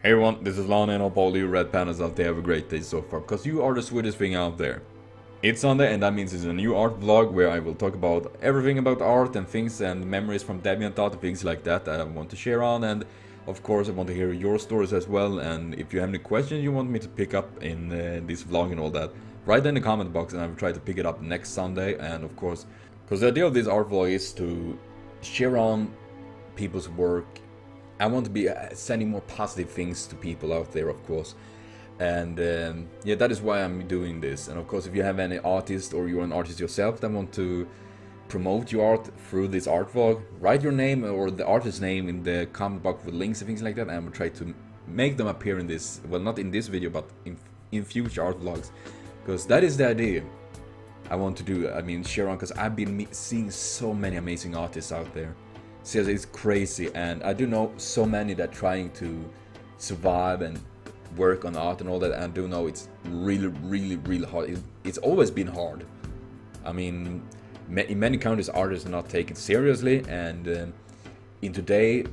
Hey everyone, this is Lana and hope all you red pandas out there have a great day so far, because you are the sweetest thing out there. It's Sunday and that means it's a new art vlog where I will talk about everything about art and things and memories from DeviantART and things like that I want to share on, and of course I want to hear your stories as well, and if you have any questions you want me to pick up in this vlog and all that, write in the comment box and I will try to pick it up next Sunday. And of course, because the idea of this art vlog is to share on people's work. I want to be sending more positive things to people out there, of course, and yeah, that is why I'm doing this. And of course, if you have any artist or you're an artist yourself that want to promote your art through this art vlog, write your name or the artist's name in the comment box with links and things like that, and I'm gonna try to make them appear in this, well, not in this video, but in future art vlogs, because that is the idea I want to do. I mean, share on, because I've been seeing so many amazing artists out there. Seriously, it's crazy, and I do know so many that trying to survive and work on art and all that, and I do know it's really hard. It's always been hard. I mean, in many countries artists are not taken seriously, and in today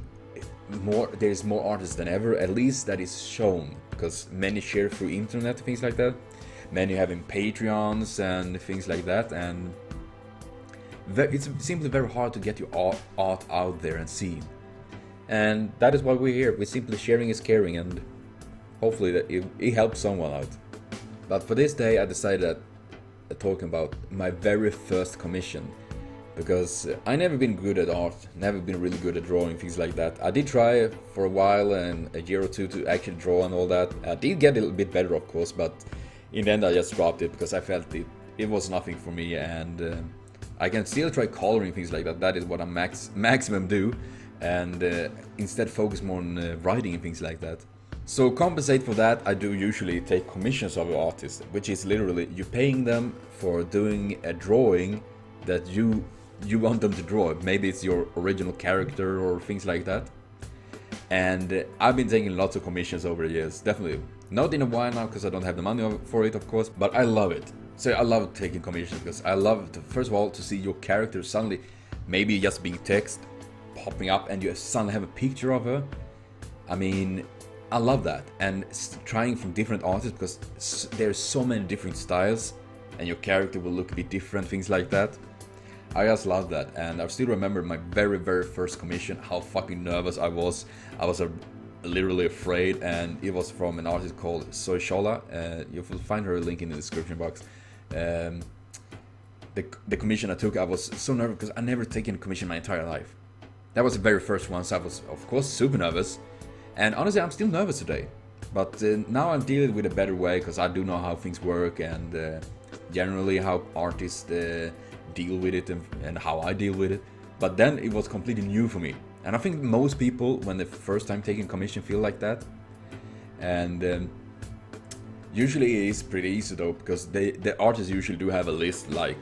there's more artists than ever, at least that is shown, because many share through internet, things like that. Many having Patreons and things like that, and it's simply very hard to get your art out there and seen, and that is why we're here. We're simply sharing is caring, and hopefully that it helps someone out. But for this day I decided talking about my very first commission, because I never been good at art, never been really good at drawing, things like that. I did try for a while and a year or two to actually draw and all that. I did get a little bit better, of course, but in the end I just dropped it because I felt it was nothing for me, and I can still try coloring, things like that. That is what I maximum do, and instead focus more on writing and things like that. So compensate for that, I do usually take commissions of artists, which is literally you paying them for doing a drawing that you want them to draw. Maybe it's your original character or things like that. And I've been taking lots of commissions over the years, definitely. Not in a while now because I don't have the money for it, of course, but I love it. So I love taking commissions because I love to, first of all, to see your character suddenly, maybe just being text popping up and you suddenly have a picture of her. I mean, I love that, and trying from different artists, because there's so many different styles and your character will look a bit different, things like that. I just love that, and I still remember my very first commission, how fucking nervous I was. I was literally afraid, and it was from an artist called Soyshola. You will find her link in the description box. The commission I took, I was so nervous because I never taken a commission my entire life. That was the very first one, so I was of course super nervous, and honestly I'm still nervous today, but now I'm dealing with a better way, because I do know how things work, and generally how artists deal with it, and how I deal with it. But then it was completely new for me, and I think most people when the first time taking commission feel like that. And usually it is pretty easy though, because the artists usually do have a list, like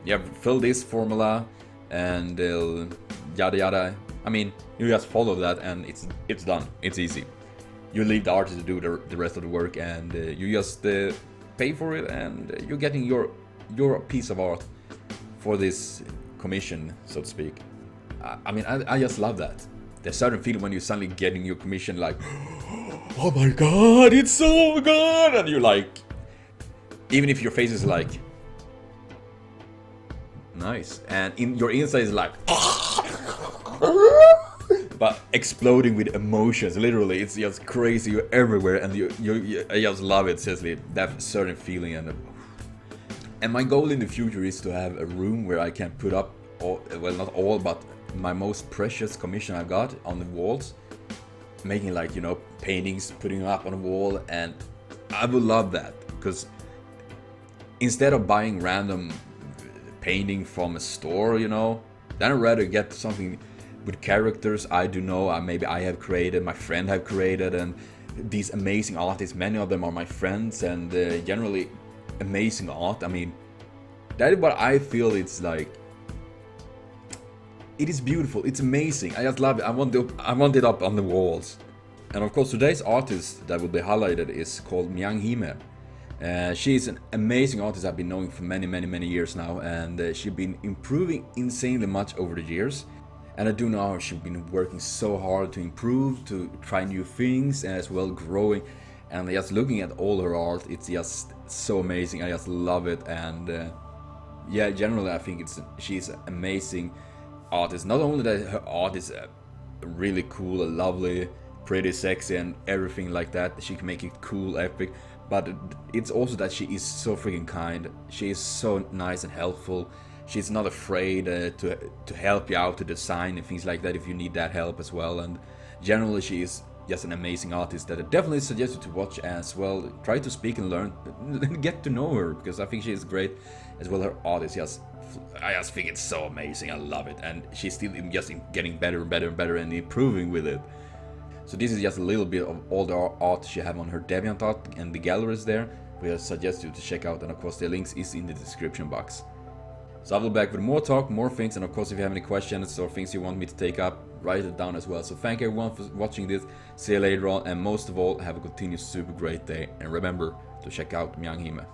yeah, fill this formula and they'll yada yada. I mean, you just follow that and it's done. It's easy. You leave the artist to do the rest of the work, and you just pay for it, and you're getting your piece of art for this commission, so to speak. I mean, I just love that. There's a certain feeling when you're suddenly getting your commission, like, oh my god, it's so good! And you're like, even if your face is like, nice, and your inside is like, but exploding with emotions, literally, it's just crazy, you're everywhere, and I just love it, seriously, that certain feeling. And my goal in the future is to have a room where I can put up all, well, not all, but my most precious commission I got on the walls, making, like, you know, paintings, putting up on the wall. And I would love that, because instead of buying random painting from a store, you know, then I'd rather get something with characters I do know, maybe I have created, my friend have created, and these amazing artists, many of them are my friends, and generally amazing art. I mean, that is what I feel. It's like, it is beautiful, it's amazing, I just love it. I want it up on the walls. And of course today's artist that will be highlighted is called MyangHime. She is an amazing artist I've been knowing for many years now, and she's been improving insanely much over the years. And I do know she's been working so hard to improve, to try new things, and as well growing. And just looking at all her art, it's just so amazing. I just love it. And yeah, generally I think she's an amazing artist. Not only that her art is really cool, lovely, pretty, sexy, and everything like that. She can make it cool, epic. But it's also that she is so freaking kind. She is so nice and helpful. She's not afraid to help you out to design and things like that if you need that help as well. And generally she is just an amazing artist that I definitely suggest you to watch as well. Try to speak and learn, get to know her, because I think she is great as well. Her art is just, I just think it's so amazing. I love it, and she's still just getting better and better and better and improving with it. So this is just a little bit of all the art she have on her DeviantArt and the galleries there, which I suggest you to check out, and of course the links is in the description box. So I will be back with more talk, more things, and of course if you have any questions or things you want me to take up, write it down as well. So thank everyone for watching this, see you later on, and most of all, have a continued super great day, and remember to check out MyangHime.